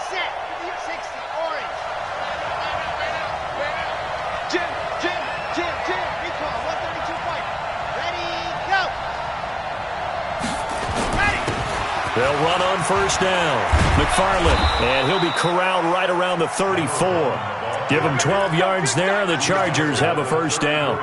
set. 60 orange. Jim. Recall, 132 fight. Ready, go. Ready. They'll run on first down. McFarland, and he'll be corralled right around the 34. Give him 12 yards there. The Chargers have a first down.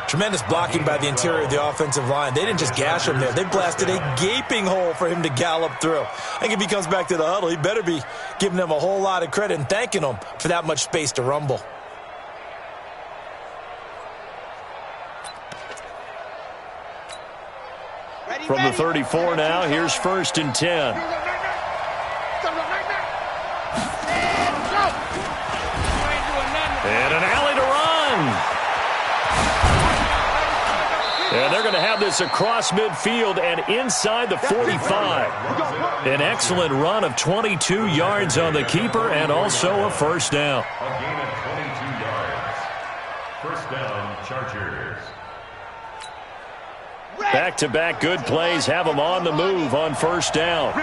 Tremendous blocking by the interior of the offensive line. They didn't just gash him there. They blasted a gaping hole for him to gallop through. I think if he comes back to the huddle, he better be giving them a whole lot of credit and thanking them for that much space to rumble. From the 34 now, here's 1st and 10. And an alley to run. And they're going to have this across midfield and inside the 45. An excellent run of 22 yards on the keeper and also a first down. A gain of 22 yards. First down, Chargers. Back-to-back good plays have them on the move on first down.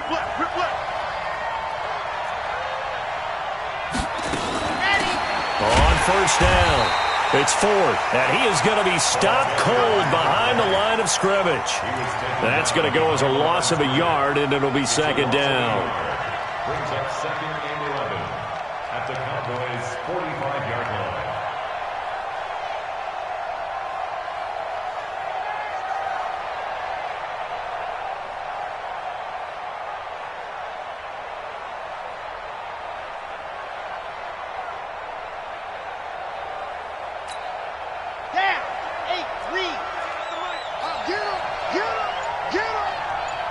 On first down, it's 4th, and he is going to be stopped cold behind the line of scrimmage. That's going to go as a loss of a yard, and it'll be 2nd down. Brings up 2nd and 11 at the Cowboys' 45-yard line.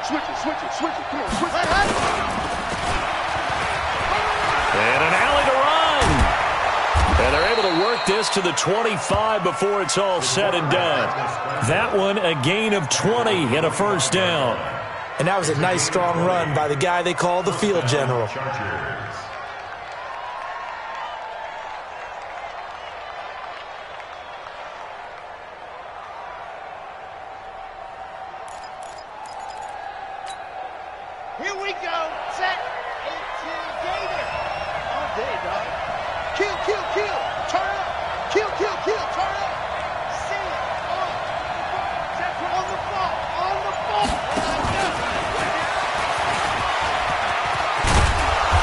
Switch it. Come on, switch it. And an alley to run. And they're able to work this to the 25 before it's all said and done. That one, a gain of 20 and a first down. And that was a nice, strong run by the guy they call the field general. Here we go. Set. 8-2 Gator. All day, dog. Kill. Turn up. Kill. Turn up. See it. On the ball.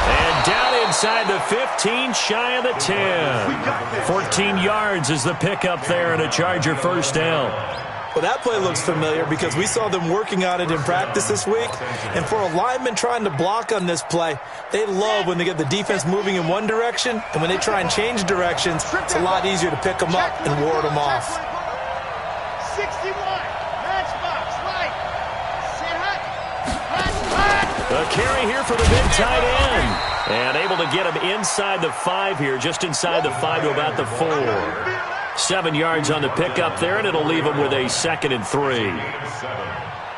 And down inside the 15, shy of the 10. 14 yards is the pickup there and a Charger first down. Well, that play looks familiar because we saw them working on it in practice this week. And for a lineman trying to block on this play, they love when they get the defense moving in one direction. And when they try and change directions, it's a lot easier to pick them up and ward them off. 61. Matchbox. Right. Sit hut. A carry here for the big tight end. And able to get him inside the 5 here, just inside the 5 to about the 4. 7 yards on the pickup there, and it'll leave him with a 2nd and 3. 7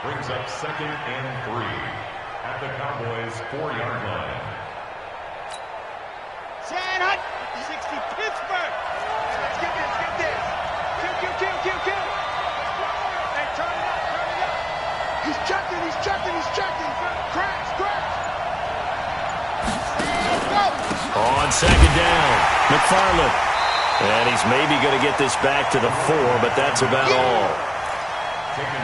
brings up 2nd and 3 at the Cowboys' 4-yard line. Set hut. 60 Pittsburgh. Let's get this. Kill. Hey, turn it up. He's checking. Crash. On 2nd down, McFarland. And he's maybe going to get this back to the 4, but that's about all.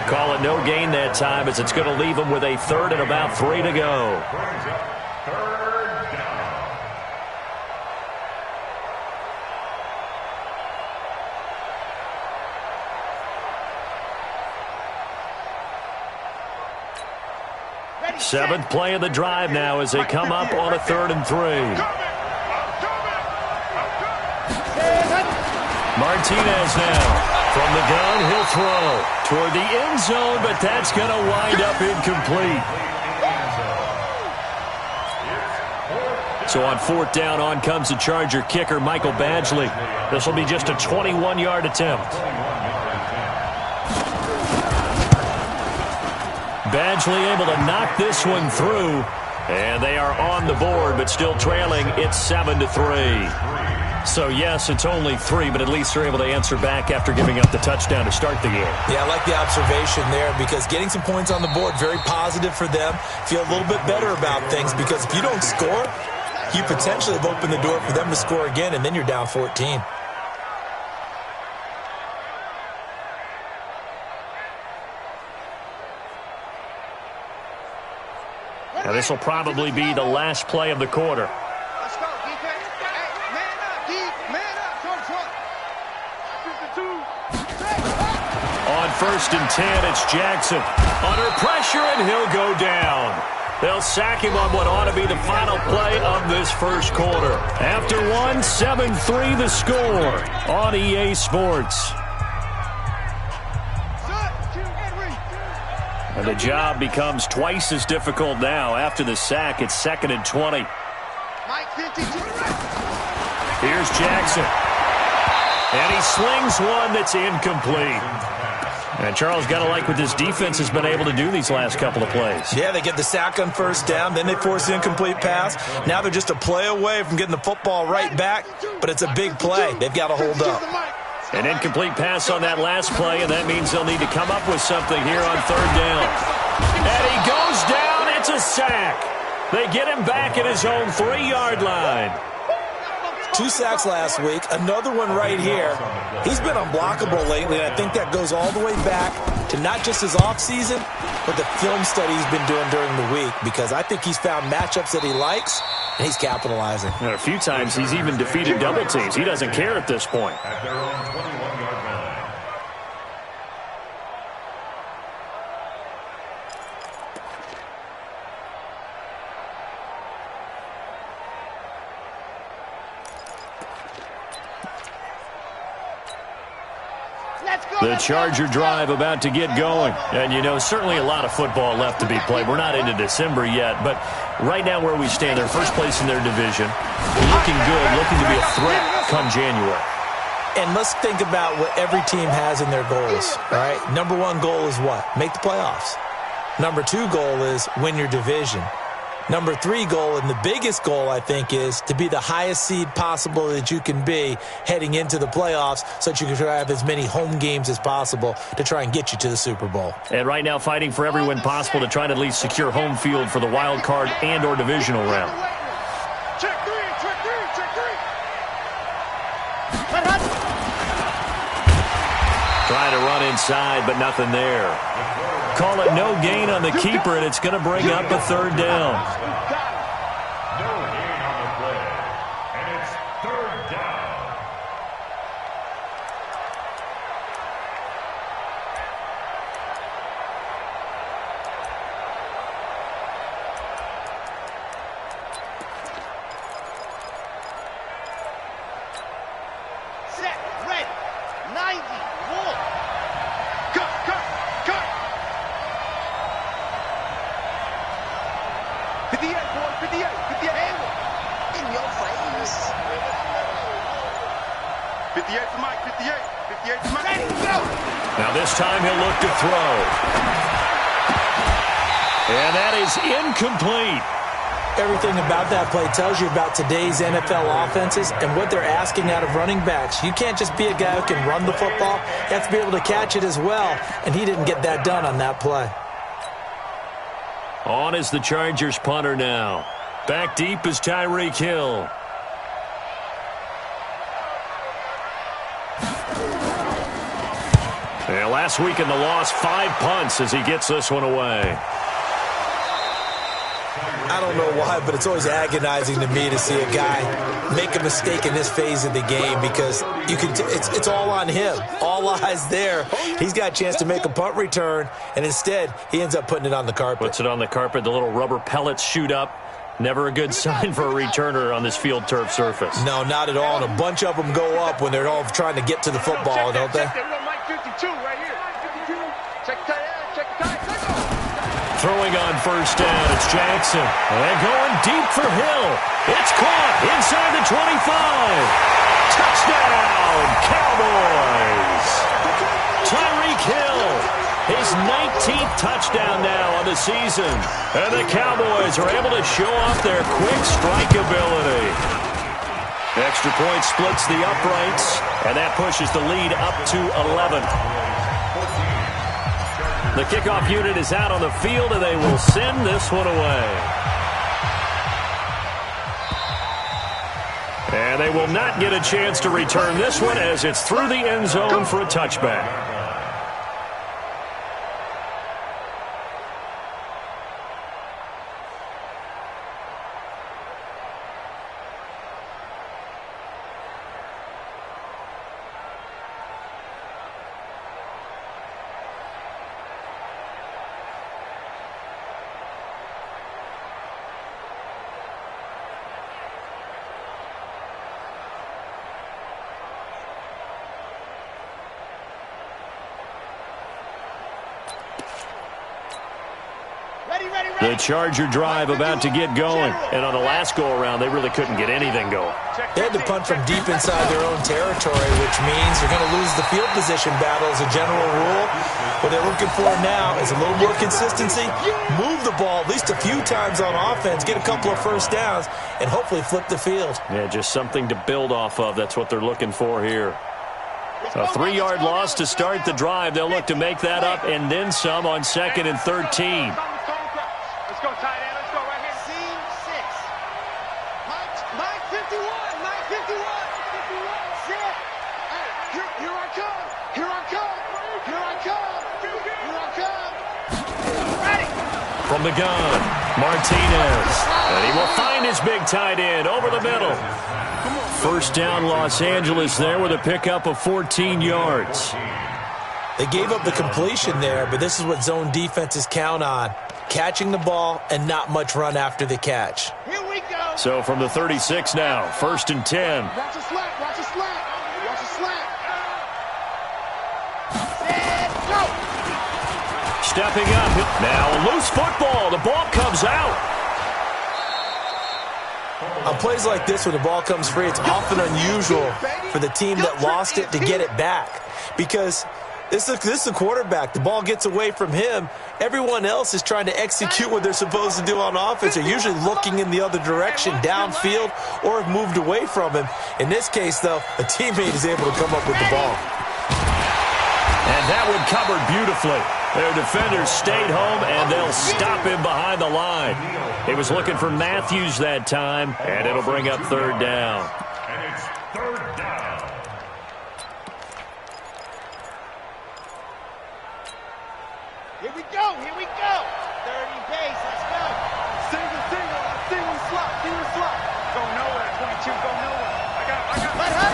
Call it no gain that time as it's going to leave him with a 3rd and about 3 to go. 3rd down. Seventh play of the drive now as they come up on a 3rd and 3. Martinez now. From the gun, he'll throw toward the end zone, but that's going to wind up incomplete. So on 4th down, on comes the Charger kicker, Michael Badgley. This will be just a 21-yard attempt. Badgley able to knock this one through, and they are on the board, but still trailing. It's 7-3. So, yes, it's only 3, but at least they're able to answer back after giving up the touchdown to start the game. Yeah, I like the observation there because getting some points on the board, very positive for them. Feel a little bit better about things because if you don't score, you potentially have opened the door for them to score again, and then you're down 14. Now this will probably be the last play of the quarter. Let's go, defense. Hey, man up, deep, man up. Go front. On 1st and 10, it's Jackson. Under pressure, and he'll go down. They'll sack him on what ought to be the final play of this first quarter. After one, 7-3 the score on EA Sports. And the job becomes twice as difficult now. After the sack, it's 2nd and 20. Here's Jackson. And he slings one that's incomplete. And Charles, got to like what this defense has been able to do these last couple of plays. Yeah, they get the sack on 1st down, then they force the incomplete pass. Now they're just a play away from getting the football right back, but it's a big play. They've got to hold up. An incomplete pass on that last play, and that means they'll need to come up with something here on 3rd down. And he goes down. It's a sack. They get him back at his own 3-yard line. 2 sacks last week, another one right here. He's been unblockable lately, and I think that goes all the way back to not just his offseason, but the film study he's been doing during the week, because I think he's found matchups that he likes, and he's capitalizing. And a few times he's even defeated double teams. He doesn't care at this point. At their own 21-yard line. The Charger drive about to get going. And, you know, certainly a lot of football left to be played. We're not into December yet, but right now where we stand, they're first place in their division. Looking good, looking to be a threat come January. And let's think about what every team has in their goals, all right? Number 1 goal is what? Make the playoffs. Number 2 goal is win your division. Number 3 goal, and the biggest goal, I think, is to be the highest seed possible that you can be heading into the playoffs so that you can try to have as many home games as possible to try and get you to the Super Bowl. And right now fighting for every win possible to try to at least secure home field for the wild card and or divisional round. Check three. Trying to run inside, but nothing there. Call it no gain on the keeper, and it's going to bring up a 3rd down. No gain on the play. And it's 3rd down. Set, ready, 90, walk. Cut. 58, boy, 58. In your face. 58 for Mike, 58. 58 for Mike. Ready, go. Now this time he'll look to throw. And that is incomplete. Everything about that play tells you about today's NFL offenses and what they're asking out of running backs. You can't just be a guy who can run the football. You have to be able to catch it as well, and he didn't get that done on that play. On is the Chargers punter now. Back deep is Tyreek Hill. And last week in the loss, 5 punts as he gets this one away. I don't know why, but it's always agonizing to me to see a guy make a mistake in this phase of the game, because you can. It's all on him. All eyes there. He's got a chance to make a punt return, and instead he ends up putting it on the carpet. Puts it on the carpet. The little rubber pellets shoot up. Never a good sign for a returner on this field turf surface. No, not at all. And a bunch of them go up when they're all trying to get to the football, don't they? Mike 52 right here. Check the tight. Throwing on 1st down, it's Jackson. And going deep for Hill. It's caught inside the 25. Touchdown, Cowboys. Tyreek Hill, his 19th touchdown now on the season. And the Cowboys are able to show off their quick strike ability. Extra point splits the uprights, and that pushes the lead up to 11. The kickoff unit is out on the field, and they will send this one away. And they will not get a chance to return this one as it's through the end zone for a touchback. The Charger drive about to get going. And on the last go-around, they really couldn't get anything going. They had to punt from deep inside their own territory, which means they're going to lose the field position battle as a general rule. What they're looking for now is a little more consistency, move the ball at least a few times on offense, get a couple of first downs, and hopefully flip the field. Yeah, just something to build off of. That's what they're looking for here. A 3-yard loss to start the drive. They'll look to make that up and then some on 2nd and 13. Let's go, tight end. Let's go right here. Scene 6. Mike 51. Mike 51. Sit. Hey, here I come. Here I come. Here I come. Here I come. Ready. From the gun, Martinez. And he will find his big tight end over the middle. First down, Los Angeles there with a pickup of 14 yards. They gave up the completion there, but this is what zone defenses count on. Catching the ball and not much run after the catch. Here we go. So from the 36 now, 1st and 10. Watch the slap. Watch the slap. Watch the slap. Set. Go. Stepping up. Now a loose football. The ball comes out. On plays like this where the ball comes free, it's often unusual for the team that lost it to get it back. Because this is a quarterback. The ball gets away from him. Everyone else is trying to execute what they're supposed to do on offense. They're usually looking in the other direction, downfield, or have moved away from him. In this case, though, a teammate is able to come up with the ball. And that one covered beautifully. Their defenders stayed home, and they'll stop him behind the line. He was looking for Matthews that time, and it'll bring up 3rd down. And it's 3rd down. Here we go. Here we go. 30 pace. Let's go. Single slot. Go nowhere, 22. Go nowhere. I got. Let her.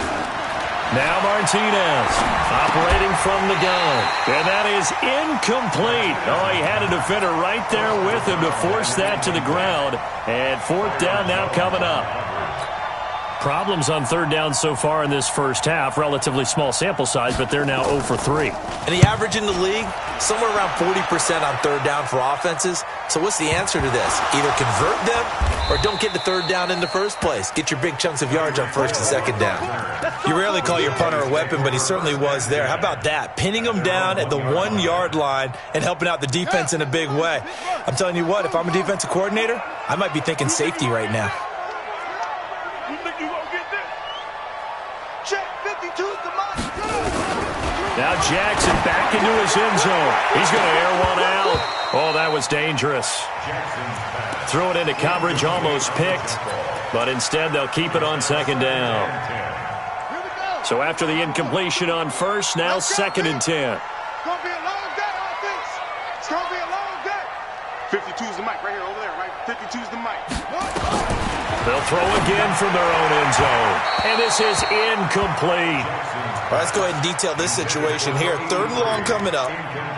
Now Martinez operating from the gun. And that is incomplete. Oh, he had a defender right there with him to force that to the ground. And 4th down now coming up. Problems on 3rd down so far in this first half. Relatively small sample size, but they're now 0 for 3. And the average in the league, somewhere around 40% on 3rd down for offenses. So what's the answer to this? Either convert them or don't get to 3rd down in the first place. Get your big chunks of yards on 1st and 2nd down. You rarely call your punter a weapon, but he certainly was there. How about that? Pinning him down at the 1-yard line and helping out the defense in a big way. I'm telling you what, if I'm a defensive coordinator, I might be thinking safety right now. You think you gonna get this? Check 52's the mark. Now Jackson back into his end zone. He's going to air one out. Oh, that was dangerous. Threw it into coverage, almost picked. But instead, they'll keep it on 2nd down. So after the incompletion on 1st, now 2nd and 10. It's gonna be a long day, offense. It's gonna be a long day. 52's the mic right here, over there, right? 52's the mic. They'll throw again from their own end zone. And this is incomplete. Well, let's go ahead and detail this situation here. 3rd and long coming up,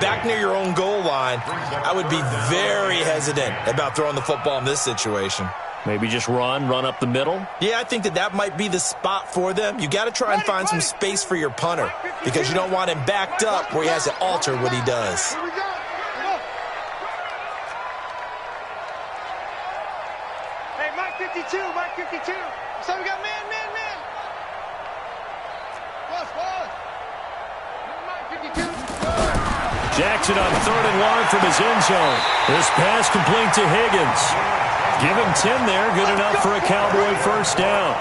back near your own goal line. I would be very hesitant about throwing the football in this situation. Maybe just run up the middle. Yeah, I think that might be the spot for them. You got to try and find some space for your punter because you don't want him backed up where he has to alter what he does. Here we go. Hey, Mike 52. So we got man. Mike 52. Jackson on 3rd and long from his end zone. This pass complete to Higgins. Give him 10 there. Good enough for a Cowboy 1st down.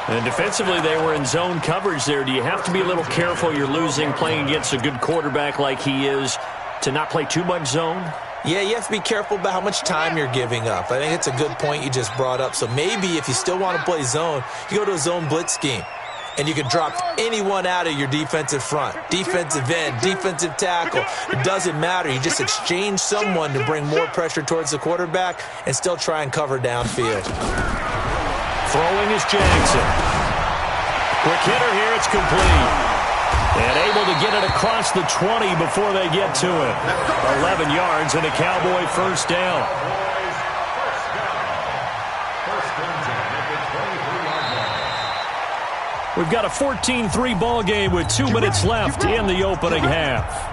And defensively, they were in zone coverage there. Do you have to be a little careful? You're losing playing against a good quarterback like he is to not play too much zone? Yeah, you have to be careful about how much time you're giving up. I think it's a good point you just brought up. So maybe if you still want to play zone, you go to a zone blitz scheme. And you can drop anyone out of your defensive front, defensive end, defensive tackle. It doesn't matter. You just exchange someone to bring more pressure towards the quarterback and still try and cover downfield. Throwing is Jackson. Quick hitter here. It's complete. And able to get it across the 20 before they get to it. 11 yards and a Cowboy first down. We've got a 14-3 ball game with 2 minutes left in the opening half.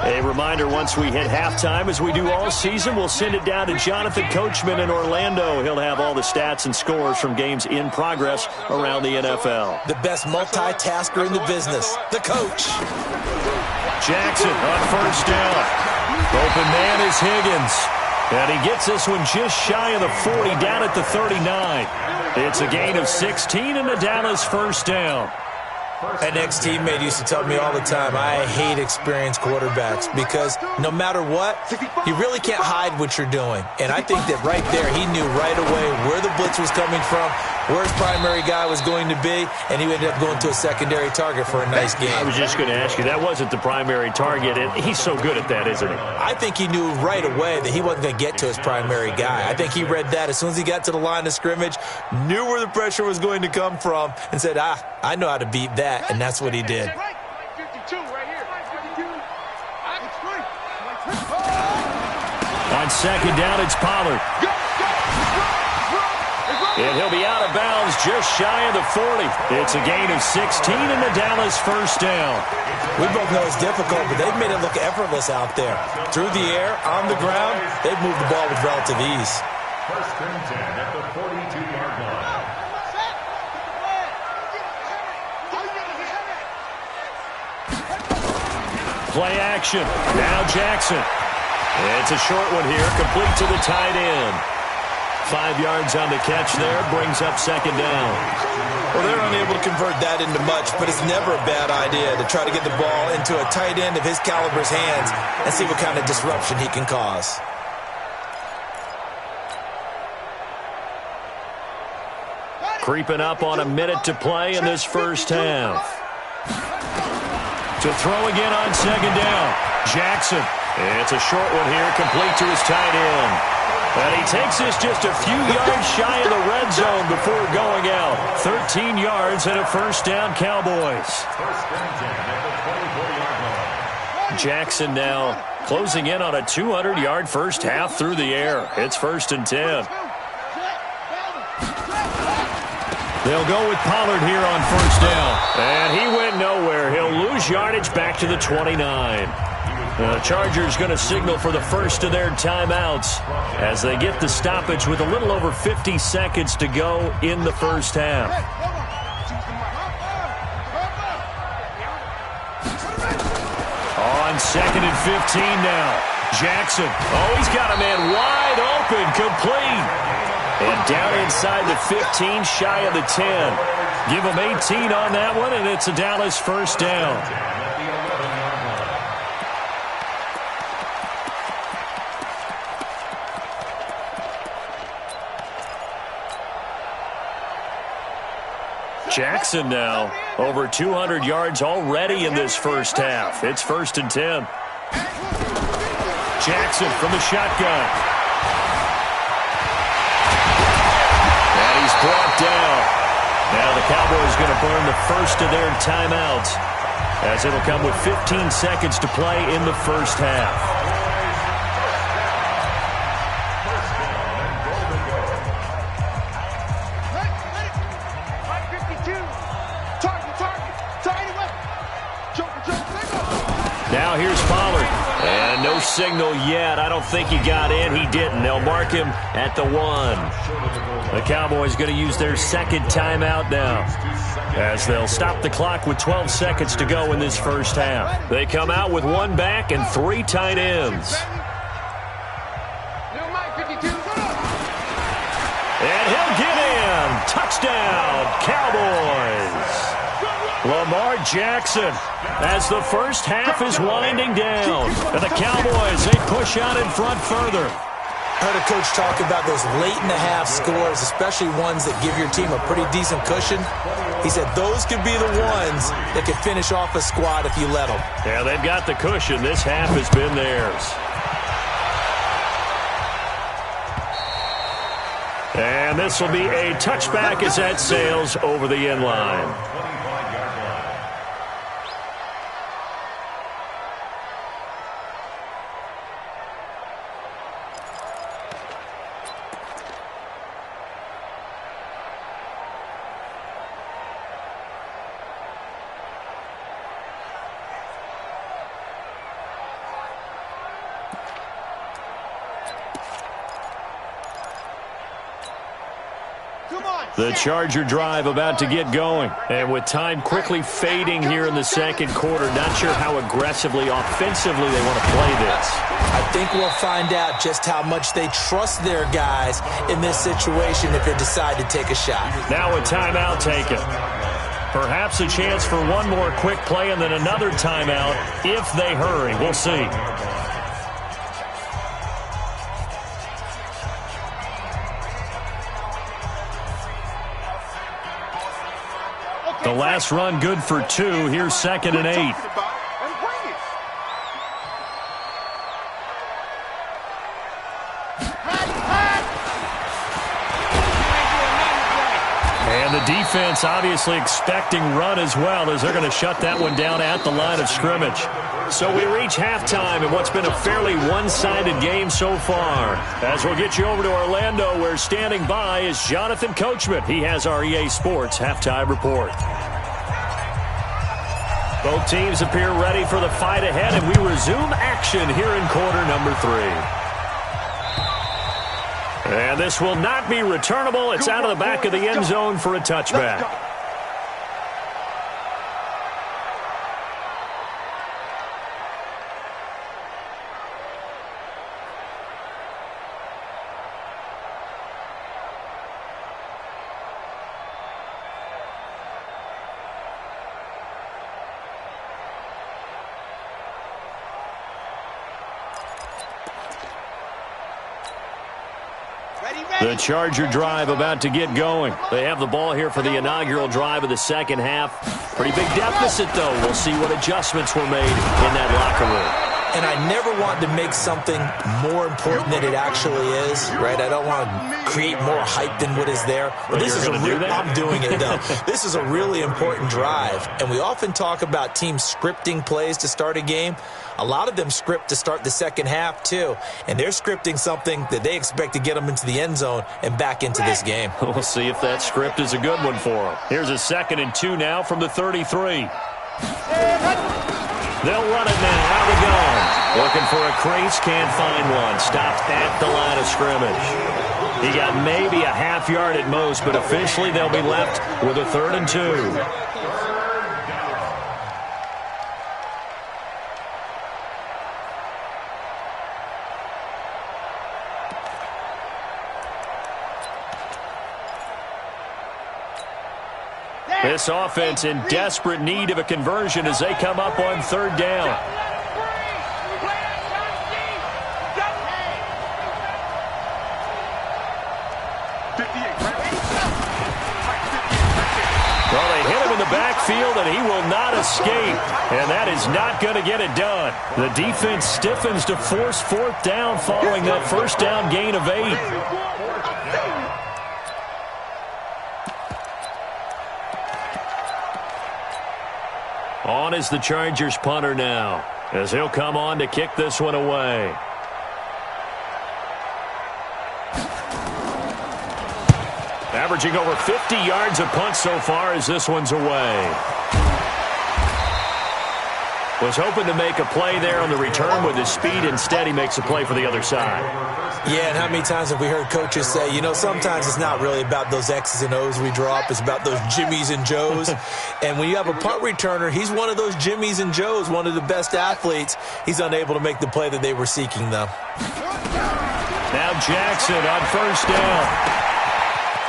A reminder, once we hit halftime, as we do all season, we'll send it down to Jonathan Coachman in Orlando. He'll have all the stats and scores from games in progress around the NFL. The best multitasker in the business, the coach. Jackson on first down. Open man is Higgins. And he gets this one just shy of the 40, down at the 39. It's a gain of 16 and a Dallas first down. An ex-teammate used to tell me all the time, I hate experienced quarterbacks because no matter what, you really can't hide what you're doing. And I think that right there, he knew right away where the blitz was coming from, where his primary guy was going to be, and he ended up going to a secondary target for a nice game. I was just going to ask you, that wasn't the primary target, and he's so good at that, isn't he? I think he knew right away that he wasn't going to get to his primary guy. I think he read that as soon as he got to the line of scrimmage, knew where the pressure was going to come from, and said, I know how to beat that, and that's what he did. On second down, it's Pollard. And he'll be out of bounds just shy of the 40. It's a gain of 16 and the Dallas first down. We both know it's difficult, but they've made it look effortless out there. Through the air, on the ground, they've moved the ball with relative ease. First and 10 at the 42-yard line. Play action. Now Jackson. It's a short one here, complete to the tight end. 5 yards on the catch there, brings up second down. Well, they're unable to convert that into much, but it's never a bad idea to try to get the ball into a tight end of his caliber's hands and see what kind of disruption he can cause. Creeping up on a minute to play in this first half. To throw again on second down. Jackson. It's a short one here, complete to his tight end. And he takes this just a few yards shy of the red zone before going out. 13 yards and a first down, Cowboys. Jackson now closing in on a 200-yard first half through the air. It's first and 10. They'll go with Pollard here on first down. And he went nowhere. He'll lose yardage back to the 29. The Chargers going to signal for the first of their timeouts as they get the stoppage with a little over 50 seconds to go in the first half. On second and 15 now. Jackson. Oh, he's got a man wide open, complete. And down inside the 15, shy of the 10. Give him 18 on that one, and it's a Dallas first down. Jackson now over 200 yards already in this first half. It's first and 10. Jackson from the shotgun. And he's brought down. Now the Cowboys going to burn the first of their timeouts as it'll come with 15 seconds to play in the first half. Now here's Pollard. And no signal yet. I don't think he got in. He didn't. They'll mark him at the 1. The Cowboys going to use their second timeout now as they'll stop the clock with 12 seconds to go in this first half. They come out with 1 back and 3 tight ends. And he'll get in. Touchdown, Cowboys. Lamar Jackson as the first half is winding down. And the Cowboys, they push out in front further. I heard a coach talk about those late-in-the-half scores, especially ones that give your team a pretty decent cushion. He said those could be the ones that could finish off a squad if you let them. Yeah, they've got the cushion. This half has been theirs. And this will be a touchback as that sails over the end line. The Charger drive about to get going. And with time quickly fading here in the second quarter, not sure how aggressively, offensively they want to play this. I think we'll find out just how much they trust their guys in this situation if they decide to take a shot. Now a timeout taken. Perhaps a chance for one more quick play and then another timeout if they hurry. We'll see. The last run good for 2. Here's 2nd and 8. And the defense obviously expecting run as well, as they're going to shut that one down at the line of scrimmage. So we reach halftime in what's been a fairly one-sided game so far. As we'll get you over to Orlando, where standing by is Jonathan Coachman. He has our EA Sports halftime report. Both teams appear ready for the fight ahead, and we resume action here in quarter number 3. And this will not be returnable. It's out of the back of the end zone for a touchback. The Charger drive about to get going. They have the ball here for the inaugural drive of the second half. Pretty big deficit, though. We'll see what adjustments were made in that locker room. And I never want to make something more important than it actually is, right? I don't want to create more hype than what is there. But this is I'm doing it, though. This is a really important drive. And we often talk about teams scripting plays to start a game. A lot of them script to start the second half, too. And they're scripting something that they expect to get them into the end zone and back into this game. We'll see if that script is a good one for them. Here's a 2nd and 2 now from the 33. They'll run it now. Out they go. Looking for a crease, can't find one. Stopped at the line of scrimmage. He got maybe a half yard at most, but officially they'll be left with a 3rd and 2. This offense in desperate need of a conversion as they come up on 3rd down. Well, they hit him in the backfield, and he will not escape. And that is not going to get it done. The defense stiffens to force 4th down following that first down gain of 8. On is the Chargers punter now, as he'll come on to kick this one away. Averaging over 50 yards a punt so far as this one's away. Was hoping to make a play there on the return with his speed. Instead, he makes a play for the other side. Yeah, and how many times have we heard coaches say, you know, sometimes it's not really about those X's and O's we draw up. It's about those Jimmies and Joes. And when you have a punt returner, he's one of those Jimmies and Joes, one of the best athletes. He's unable to make the play that they were seeking, though. Now Jackson on 1st down.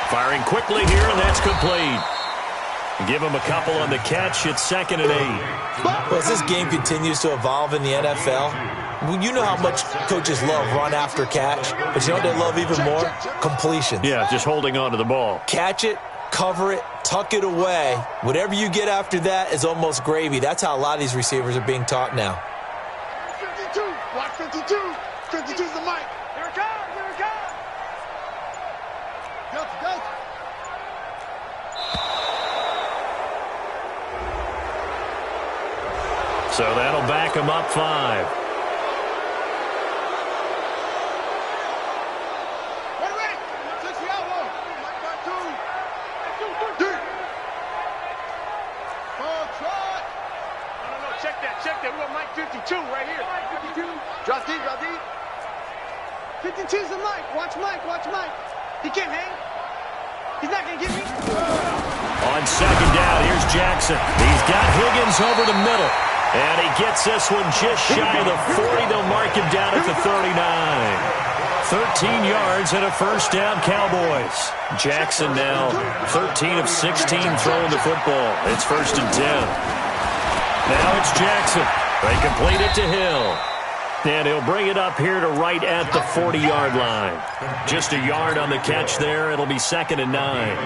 Firing quickly here, and that's complete. Give him a couple on the catch. It's 2nd and 8. Well, as this game continues to evolve in the NFL, you know how much coaches love run after catch, but you know what they love even more? Completion. Yeah, just holding on to the ball. Catch it, cover it, tuck it away. Whatever you get after that is almost gravy. That's how a lot of these receivers are being taught now. 52. Watch 52. 52's the mic. Here it comes. Here it comes. Go. So that'll back him up 5. Check that. We got Mike 52 right here. 52. Drop deep. 52's the Mike. Watch Mike. He can't hang. He's not going to get me. On 2nd down, here's Jackson. He's got Higgins over the middle. And he gets this one just shy of the 40. They'll mark him down at the 39. 13 yards and a first down, Cowboys. Jackson now 13 of 16 throwing the football. It's 1st and 10. Now it's Jackson. They complete it to Hill. And he'll bring it up here to right at the 40-yard line. Just a yard on the catch there. It'll be 2nd and 9.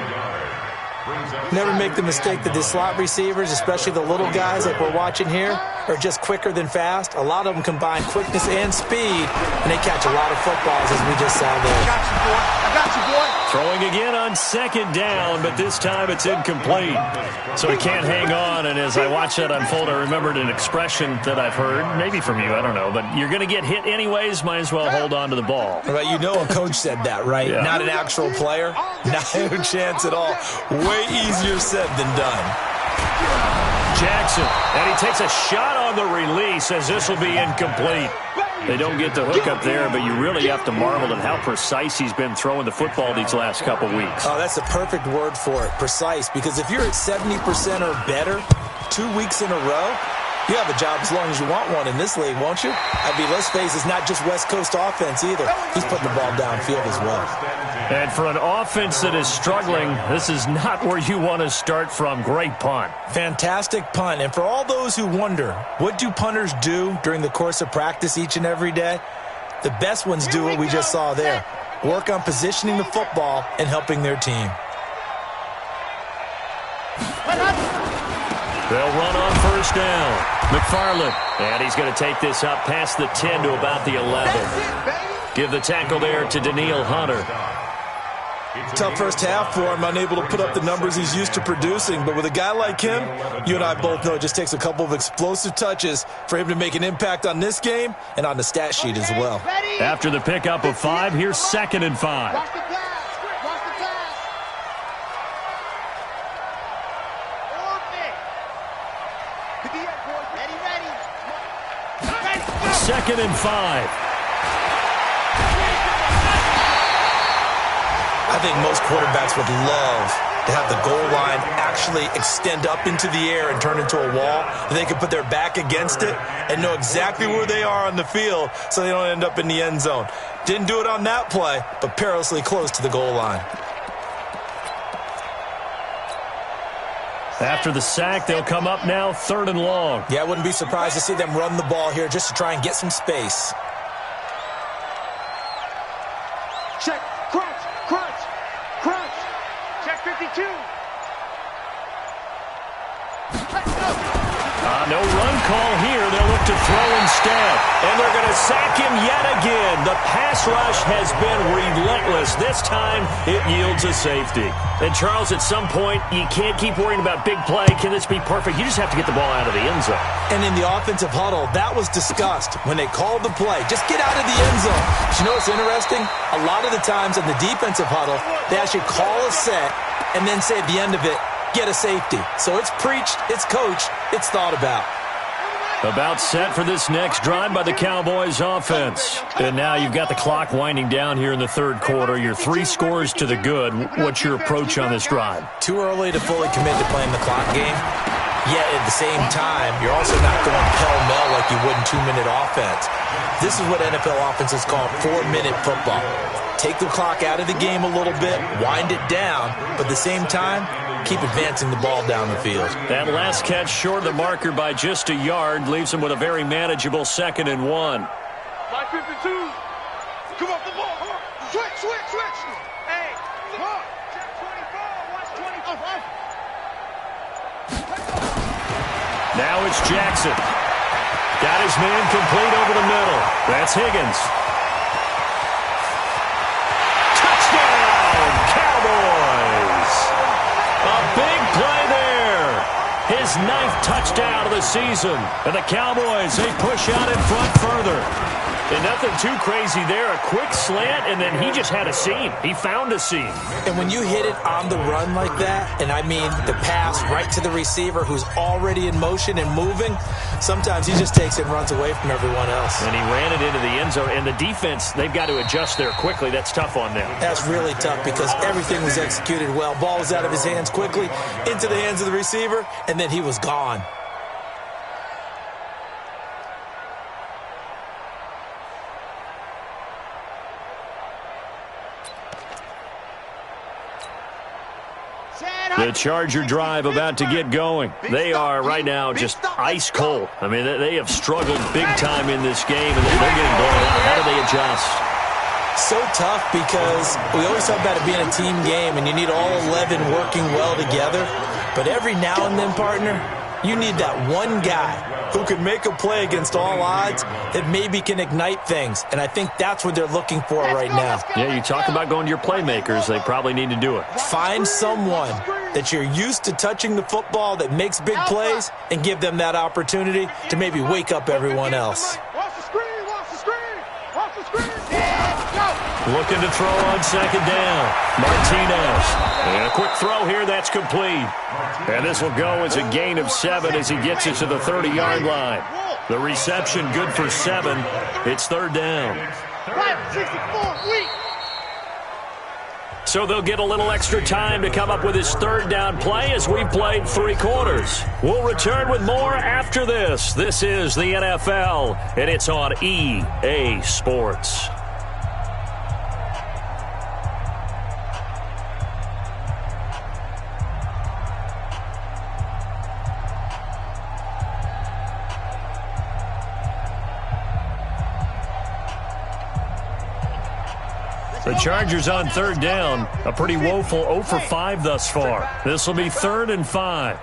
Never make the mistake that the slot receivers, especially the little guys like we're watching here, are just quicker than fast. A lot of them combine quickness and speed, and they catch a lot of footballs, as we just saw there. I got you, boy. Throwing again on 2nd down, but this time it's incomplete. So he can't hang on, and as I watch that unfold, I remembered an expression that I've heard, maybe from you, I don't know, but you're going to get hit anyways, might as well hold on to the ball. Right, you know a coach said that, right? Yeah. Not an actual player. Not a chance at all. Way easier said than done. Jackson, and he takes a shot on the release as this will be incomplete. They don't get the hook up there, but you really have to marvel at how precise he's been throwing the football these last couple weeks. Oh, that's the perfect word for it, precise, because if you're at 70% or better 2 weeks in a row, you have a job as long as you want one in this league, won't you? I mean, let's face it, it's not just West Coast offense either. He's putting the ball downfield as well. And for an offense that is struggling, this is not where you want to start from. Great punt. Fantastic punt. And for all those who wonder, what do punters do during the course of practice each and every day? The best ones do what we just saw there. Work on positioning the football and helping their team. They'll run on 1st down. McFarland. And he's going to take this up past the 10 to about the 11. Give the tackle there to Daniil Hunter. Tough first half for him, unable to put up the numbers he's used to producing. But with a guy like him, you and I both know it just takes a couple of explosive touches for him to make an impact on this game and on the stat sheet as well. After the pickup of 5, here's 2nd and 5. Watch the pass. Watch the pass. 2nd and 5. I think most quarterbacks would love to have the goal line actually extend up into the air and turn into a wall, and they can put their back against it and know exactly where they are on the field so they don't end up in the end zone. Didn't do it on that play, but perilously close to the goal line. After the sack, they'll come up now 3rd and long. Yeah, I wouldn't be surprised to see them run the ball here just to try and get some space. Check. Crunch. Check 52. No run call here. They'll look to throw instead. And they're going to sack him yet again. The pass rush has been relentless. This time, it yields a safety. And, Charles, at some point, you can't keep worrying about big play. Can this be perfect? You just have to get the ball out of the end zone. And in the offensive huddle, that was discussed when they called the play. Just get out of the end zone. But you know what's interesting? A lot of the times in the defensive huddle, they actually call a set and then say at the end of it, get a safety. So it's preached, it's coached, it's thought about. About set for this next drive by the Cowboys offense. And now you've got the clock winding down here in the 3rd quarter. You're 3 scores to the good. What's your approach on this drive? Too early to fully commit to playing the clock game. Yet at the same time, you're also not going pell-mell like you would in 2-minute offense. This is what NFL offenses call 4-minute football. Take the clock out of the game a little bit, wind it down, but at the same time, keep advancing the ball down the field. That last catch short of the marker by just a yard leaves him with a very manageable 2nd and 1. My 52. Come off the ball. Come on. Switch. Hey, come on. Check 24. Watch 24. Now it's Jackson. Got his man complete over the middle. That's Higgins. Touchdown, Cowboys! A big play there. His 9th touchdown of the season. And the Cowboys, they push out in front further. And nothing too crazy there. A quick slant, and then he just had a seam. He found a seam. And when you hit it on the run like that, and I mean the pass right to the receiver who's already in motion and moving, sometimes he just takes it and runs away from everyone else. And he ran it into the end zone. And the defense, they've got to adjust there quickly. That's tough on them. That's really tough because everything was executed well. Ball was out of his hands quickly, into the hands of the receiver, and then he was gone. The Charger drive about to get going. They are right now just ice cold. I mean, they have struggled big time in this game, and they're getting blown out. How do they adjust? So tough because we always talk about it being a team game, and you need all 11 working well together. But every now and then, partner, you need that one guy who can make a play against all odds that maybe can ignite things. And I think that's what they're looking for right now. Yeah, you talk about going to your playmakers. They probably need to do it. Find someone that you're used to touching the football that makes big plays and give them that opportunity to maybe wake up everyone else. Watch the screen. Looking to throw on 2nd down. Martinez. And a quick throw here. That's complete. And this will go as a gain of 7 as he gets it to the 30-yard line. The reception good for 7. It's 3rd down. 64, weak. So they'll get a little extra time to come up with his 3rd down play as we've played 3 quarters. We'll return with more after this. This is the NFL, and it's on EA Sports. The Chargers on 3rd down. A pretty woeful 0 for 5 thus far. This will be 3rd and 5.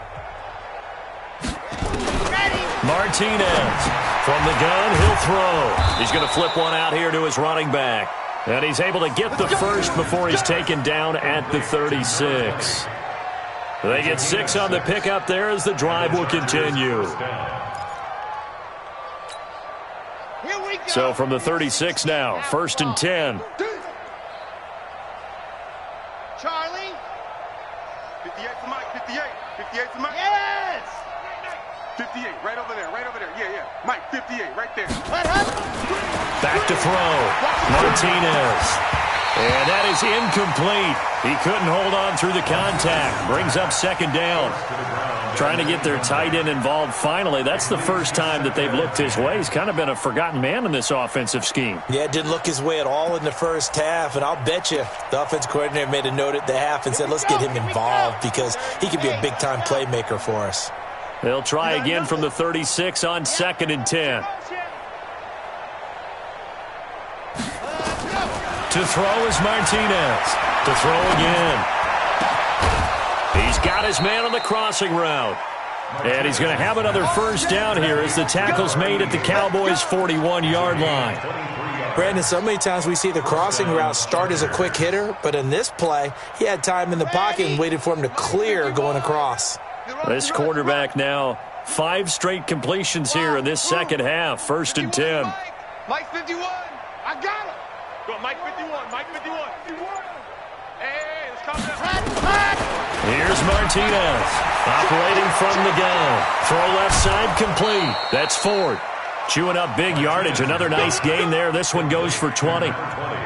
Martinez from the gun. He'll throw. He's going to flip one out here to his running back. And he's able to get the first before he's taken down at the 36. They get 6 on the pickup there as the drive will continue. So from the 36 now, 1st and 10. Charlie. 58 for Mike. 58 for Mike. Yes! 58, right over there. Yeah. Mike, 58, right there. Back to throw. Martinez. And that is incomplete. He couldn't hold on through the contact. Brings up 2nd down. Trying to get their tight end involved finally. That's the first time that they've looked his way. He's kind of been a forgotten man in this offensive scheme. Yeah, it didn't look his way at all in the first half, and I'll bet you the offensive coordinator made a note at the half and said, let's get him involved because he could be a big-time playmaker for us. They'll try again from the 36 on 2nd and 10. To throw is Martinez. To throw again. He's got his man on the crossing route. And he's going to have another 1st down here as the tackle's made at the Cowboys' 41-yard line. Brandon, so many times we see the crossing route start as a quick hitter, but in this play, he had time in the pocket and waited for him to clear going across. This quarterback now, 5 straight completions here in this second half. 1st and 10. Mike 51. I got him. Go on, Mike 51. Mike 51. Hey, let's calm down. Here's Martinez operating from the gun. Throw left side complete. That's Ford. Chewing up big yardage. Another nice gain there. This one goes for 20.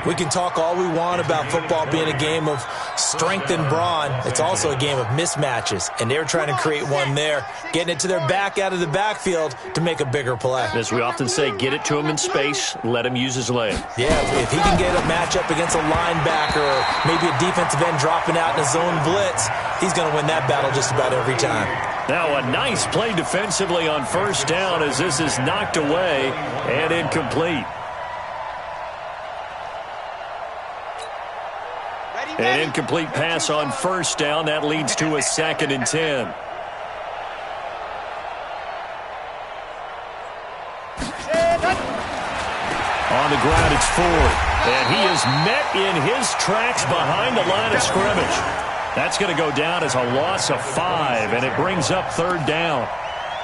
We can talk all we want about football being a game of strength and brawn. It's also a game of mismatches, and they're trying to create one there, getting it to their back out of the backfield to make a bigger play. As we often say, get it to him in space, let him use his leg. Yeah, if he can get a matchup against a linebacker or maybe a defensive end dropping out in a zone blitz, he's going to win that battle just about every time. Now a nice play defensively on first down as this is knocked away and incomplete. An incomplete pass on first down. That leads to a 2nd and 10. On the ground, it's Ford. And he is met in his tracks behind the line of scrimmage. That's going to go down as a loss of 5, and it brings up 3rd down.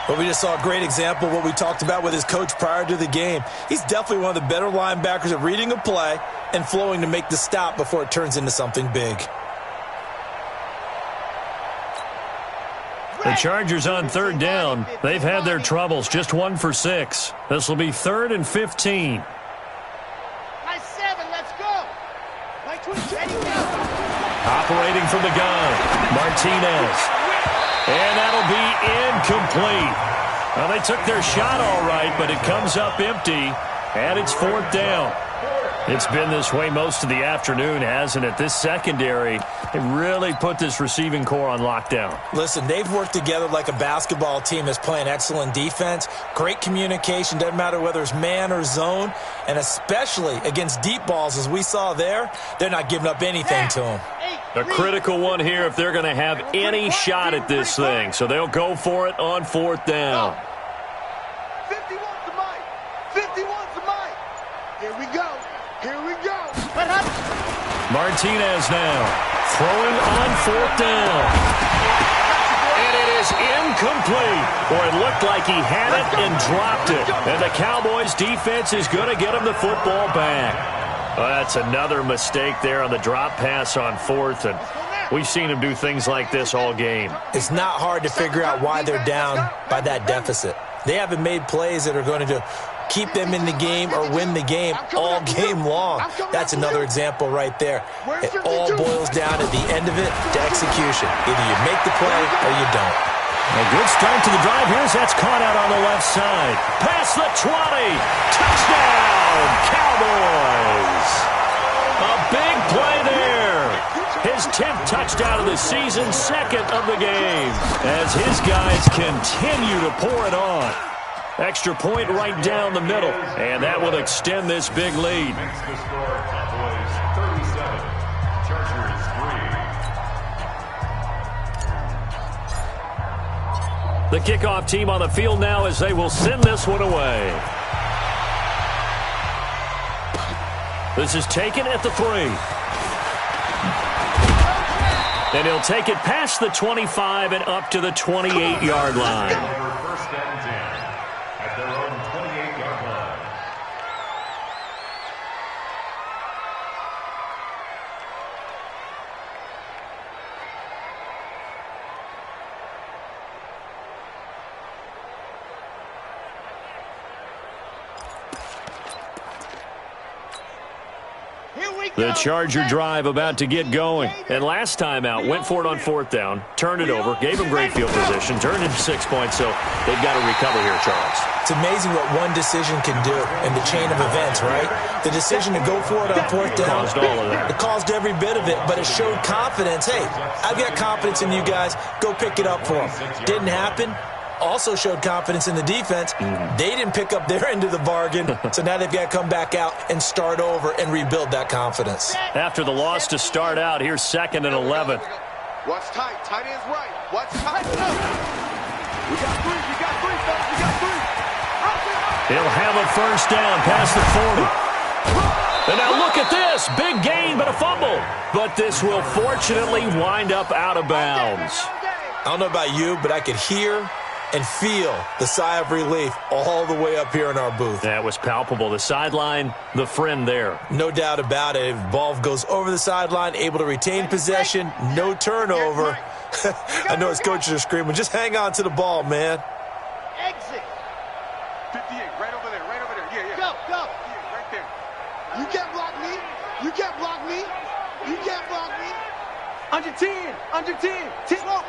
Well, we just saw a great example of what we talked about with his coach prior to the game. He's definitely one of the better linebackers at reading a play and flowing to make the stop before it turns into something big. The Chargers on 3rd down. They've had their troubles, just 1 for 6. This will be 3rd and 15. Nice 7, let's go. Nice 20, Operating from the gun, Martinez. And that'll be incomplete. Well, they took their shot all right, but it comes up empty, and it's 4th down. It's been this way most of the afternoon, hasn't it? This secondary, they really put this receiving core on lockdown. Listen, they've worked together like a basketball team that's playing excellent defense. Great communication, doesn't matter whether it's man or zone, and especially against deep balls, as we saw there, they're not giving up anything to them. A critical one here if they're going to have any shot at this thing. So they'll go for it on 4th down. 51's to Mike. 51's to Mike. Here we go. Here we go. Martinez now throwing on 4th down. And it is incomplete. Or it looked like he had it and dropped it. And the Cowboys defense is going to get him the football back. Well, that's another mistake there on the drop pass on 4th, and we've seen him do things like this all game. It's not hard to figure out why they're down by that deficit. They haven't made plays that are going to keep them in the game or win the game all game long. That's another example right there. It all boils down at the end of it to execution. Either you make the play or you don't. A good start to the drive. Here's that's caught out on the left side. Past the 20. Touchdown, Cowboys. A big play there. His 10th touchdown of the season, 2nd of the game, as his guys continue to pour it on. Extra point right down the middle, and that will extend this big lead. Makes the score Cowboys 37, Chargers 3. The kickoff team on the field now as they will send this one away. This is taken at the 3. And he'll take it past the 25 and up to the 28-yard line. Over 1st and 10 at their own 28-yard line. The Charger drive about to get going. And last time out, went for it on 4th down, turned it over, gave them great field position, turned into 6 points, so they've got to recover here, Charles. It's amazing what one decision can do in the chain of events, right? The decision to go for it on 4th down. Caused all of that. It caused every bit of it, but it showed confidence. Hey, I've got confidence in you guys. Go pick it up for them. Didn't happen. Also showed confidence in the defense. They didn't pick up their end of the bargain, so now they've got to come back out and start over and rebuild that confidence. After the loss to start out, here's 2nd and 11. Watch tight. Tight end's right. Watch tight. We got 3. We got 3, fellas. We got 3. He'll have a first down past the 40. And now look at this. Big gain, but a fumble. But this will fortunately wind up out of bounds. I don't know about you, but I could hear and feel the sigh of relief all the way up here in our booth. That was palpable. The sideline, the friend there. No doubt about it. If the ball goes over the sideline, able to retain possession, no turnover. I know his coaches are screaming, just hang on to the ball, man. Exit. 58, right over there. You can't block me. You can't block me. You can't block me. Under 10. Under 10. 10 more.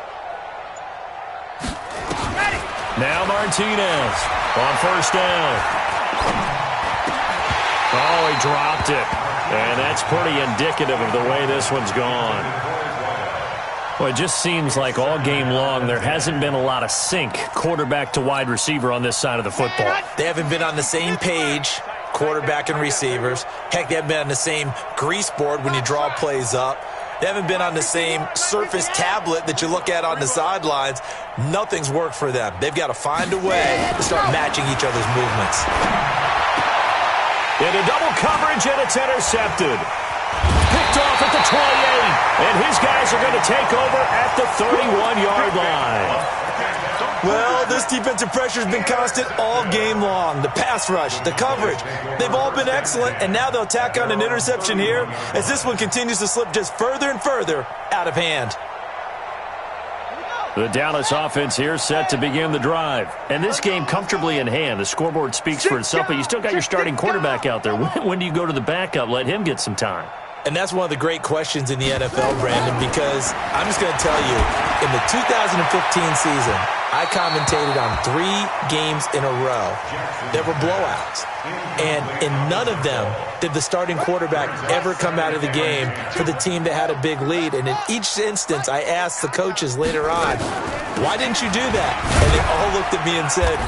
Ready. Now Martinez on first down. Oh, he dropped it. And that's pretty indicative of the way this one's gone. Well, it just seems like all game long there hasn't been a lot of sync quarterback to wide receiver on this side of the football. They haven't been on the same page, quarterback and receivers. Heck, they haven't been on the same grease board when you draw plays up. They haven't been on the same Surface tablet that you look at on the sidelines. Nothing's worked for them. They've got to find a way to start matching each other's movements. Into double coverage, and it's intercepted. Picked off at the 28, and his guys are going to take over at the 31-yard line. Well, this defensive pressure has been constant all game long. The pass rush, the coverage, they've all been excellent, and now they'll tack on an interception here as this one continues to slip just further and further out of hand. The Dallas offense here set to begin the drive. And this game comfortably in hand. The scoreboard speaks for itself, but you still got your starting quarterback out there. When do you go to the backup? Let him get some time. And that's one of the great questions in the NFL, Brandon, because I'm just going to tell you, in the 2015 season, I commentated on 3 games in a row that were blowouts. And in none of them did the starting quarterback ever come out of the game for the team that had a big lead. And in each instance, I asked the coaches later on, why didn't you do that? And they all looked at me and said,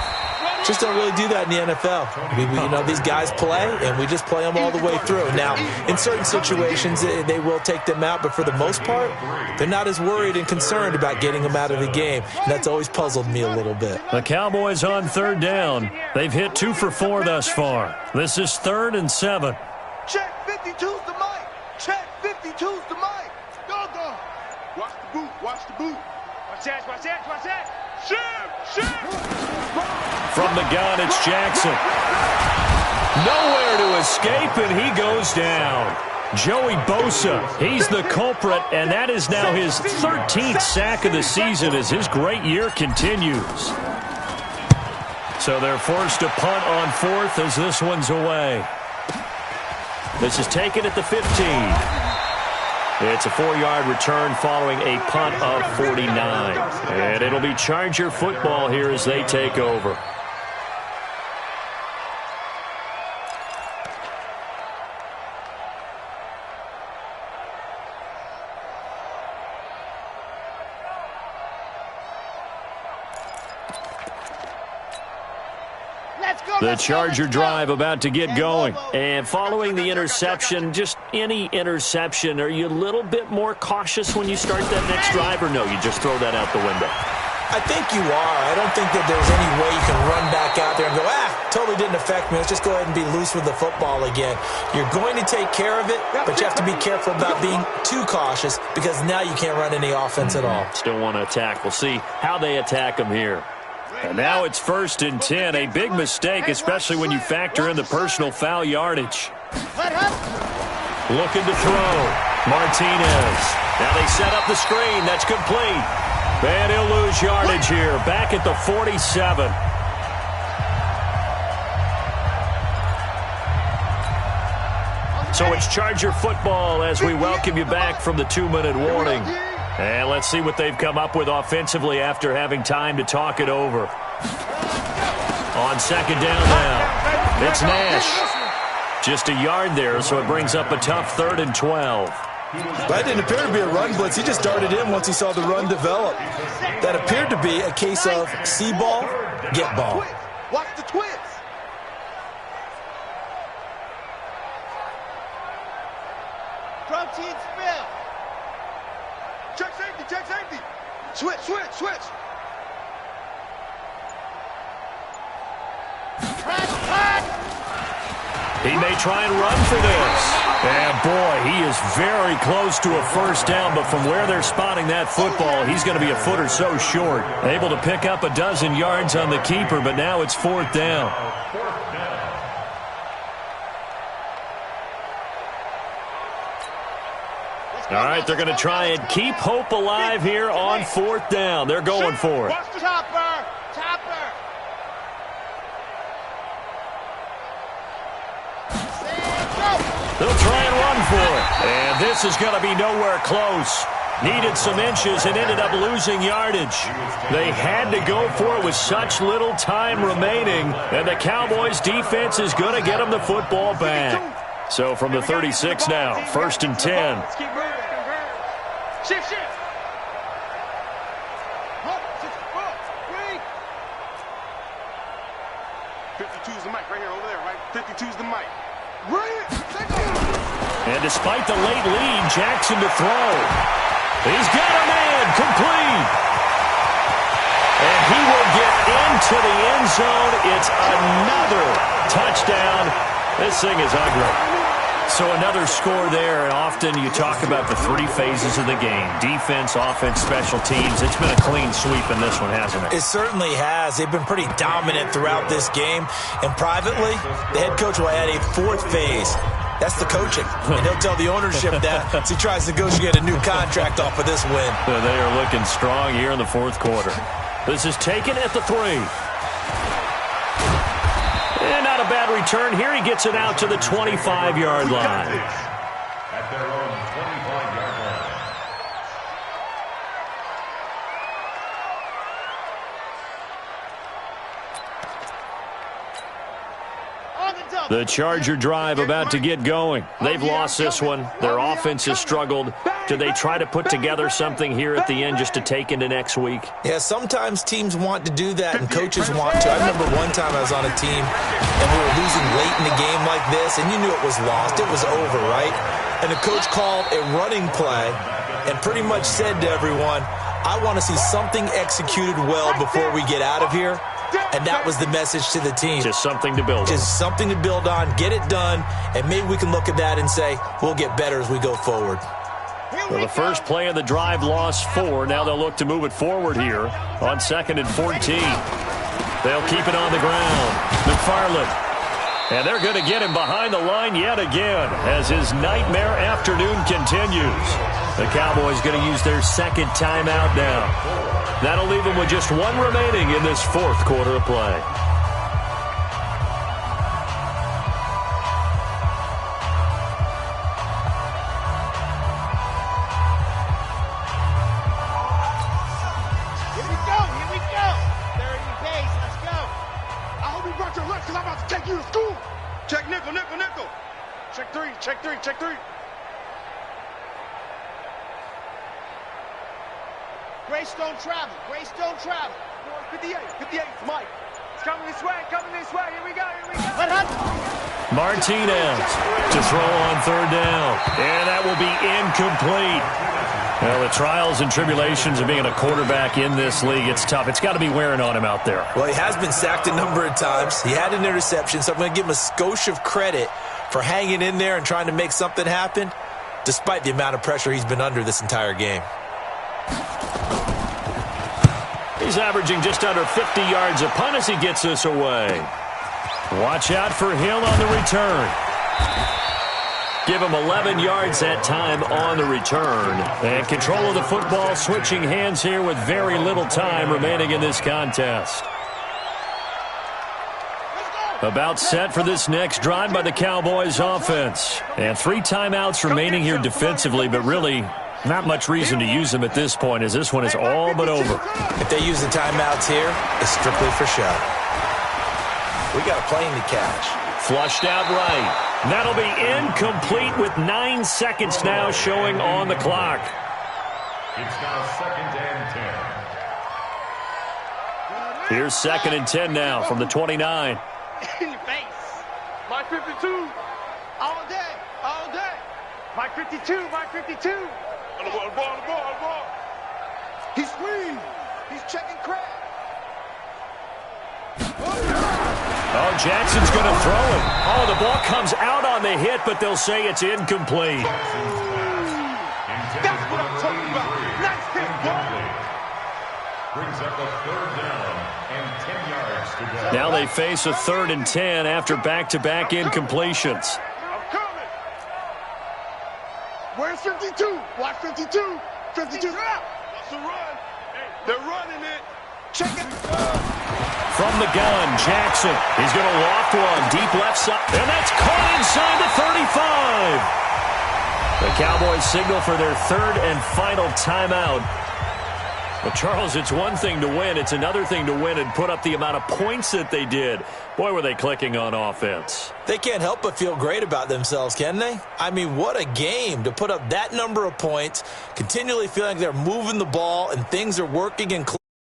just don't really do that in the NFL. These guys play, and we just play them all the way through. Now, in certain situations, they will take them out, but for the most part, they're not as worried and concerned about getting them out of the game. And that's always puzzled me a little bit. The Cowboys on third down. They've hit 2 for 4 thus far. This is 3rd and 7. Check 52's the mic. Check 52's the mic. Go, go. Watch the boot. Watch the boot. Watch that. Watch that. Watch that. Shoot. From the gun, it's Jackson. Nowhere to escape, and he goes down. Joey Bosa, he's the culprit, and that is now his 13th sack of the season as his great year continues. So they're forced to punt on 4th as this one's away. This is taken at the 15. It's a 4-yard return following a punt of 49. And it'll be Charger football here as they take over. The Charger drive about to get going. And following the interception, just any interception, are you a little bit more cautious when you start that next drive, or no, you just throw that out the window? I think you are. I don't think that there's any way you can run back out there and go, totally didn't affect me. Let's just go ahead and be loose with the football again. You're going to take care of it, but you have to be careful about being too cautious because now you can't run any offense at all. Still want to attack. We'll see how they attack them here. And now it's 1st and 10, a big mistake, especially when you factor in the personal foul yardage. Looking to throw. Martinez. Now they set up the screen. That's complete. And he'll lose yardage here. Back at the 47. So it's Charger football as we welcome you back from the 2-minute warning. And let's see what they've come up with offensively after having time to talk it over. On 2nd down now, it's Nash. Just a yard there, so it brings up a tough 3rd and 12. That didn't appear to be a run blitz. He just darted in once he saw the run develop. That appeared to be a case of see ball, get ball. Watch the twist. Protein spill. Check safety, check safety. Switch, switch, switch. He may try and run for this. And boy, he is very close to a first down, but from where they're spotting that football, he's going to be a foot or so short. Able to pick up a dozen yards on the keeper, but now it's 4th down. All right, they're going to try and keep hope alive here on 4th down. They're going for it. Chopper, chopper. Go. They'll try and run for it. And this is going to be nowhere close. Needed some inches and ended up losing yardage. They had to go for it with such little time remaining, and the Cowboys' defense is going to get them the football back. So from the 36 now, 1st and 10. Shift. 52's the mic right here, over there, right? 52's the mic. And despite the late lead, Jackson to throw. He's got a man complete. And he will get into the end zone. It's another touchdown. This thing is ugly. So another score there, and often you talk about the three phases of the game. Defense, offense, special teams. It's been a clean sweep in this one, hasn't it? It certainly has. They've been pretty dominant throughout this game. And privately, the head coach will add a fourth phase. That's the coaching. And he'll tell the ownership that as he tries to negotiate a new contract off of this win. They are looking strong here in the fourth quarter. This is taken at the 3. And not a bad return here. He gets it out to the 25-yard line. At their own 25-yard line. The Charger drive about to get going. They've lost this one. Their offense has struggled. Do they try to put together something here at the end just to take into next week? Yeah, sometimes teams want to do that and coaches want to. I remember one time I was on a team and we were losing late in the game like this, and you knew it was lost. It was over, right? And the coach called a running play and pretty much said to everyone, I want to see something executed well before we get out of here. And that was the message to the team. Just something to build on. Just something to build on, get it done, and maybe we can look at that and say, we'll get better as we go forward. Well, the first play of the drive lost 4. Now they'll look to move it forward here on 2nd and 14. They'll keep it on the ground. McFarland. And they're going to get him behind the line yet again as his nightmare afternoon continues. The Cowboys going to use their second timeout now. That'll leave them with just one remaining in this fourth quarter of play. Here we go. They're in your base. Let's go. I hope you brought your lunch because I'm about to take you to school. Check nickel. Check three. Grace don't travel. 58, Mike. It's coming this way. Here we go. What happened? Martinez to throw on 3rd down. And that will be incomplete. Well, the trials and tribulations of being a quarterback in this league, it's tough. It's got to be wearing on him out there. Well, he has been sacked a number of times. He had an interception, so I'm going to give him a skosh of credit for hanging in there and trying to make something happen, despite the amount of pressure he's been under this entire game. He's averaging just under 50 yards a punt as he gets this away. Watch out for Hill on the return. Give him 11 yards that time on the return. And control of the football switching hands here with very little time remaining in this contest. About set for this next drive by the Cowboys offense. And 3 timeouts remaining here defensively, but really not much reason to use them at this point as this one is all but over. If they use the timeouts here, it's strictly for show. We got a plane to catch. Flushed out right. That'll be incomplete with 9 seconds now showing on the clock. It's now 2nd and 10. Here's 2nd and 10 now from the 29. In your face. Mike 52. All day. Mike 52. On the ball. He's squeezed. He's checking crap. Oh, Jackson's going to throw it. Oh, the ball comes out on the hit, but they'll say it's incomplete. That's what I'm talking about. Nice hit, Brings up a 3rd down and 10 yards to go. Now they face a 3rd and 10 after back-to-back incompletions. I'm coming. Where's 52? Watch 52. 52. That's a run. They're running it. Check it. from the gun. Jackson, he's going to loft one deep left side, and that's caught inside the 35. The Cowboys signal for their third and final timeout. But, Charles, it's one thing to win. It's another thing to win and put up the amount of points that they did. Boy, were they clicking on offense. They can't help but feel great about themselves, can they? I mean, what a game to put up that number of points, continually feeling like they're moving the ball and things are working and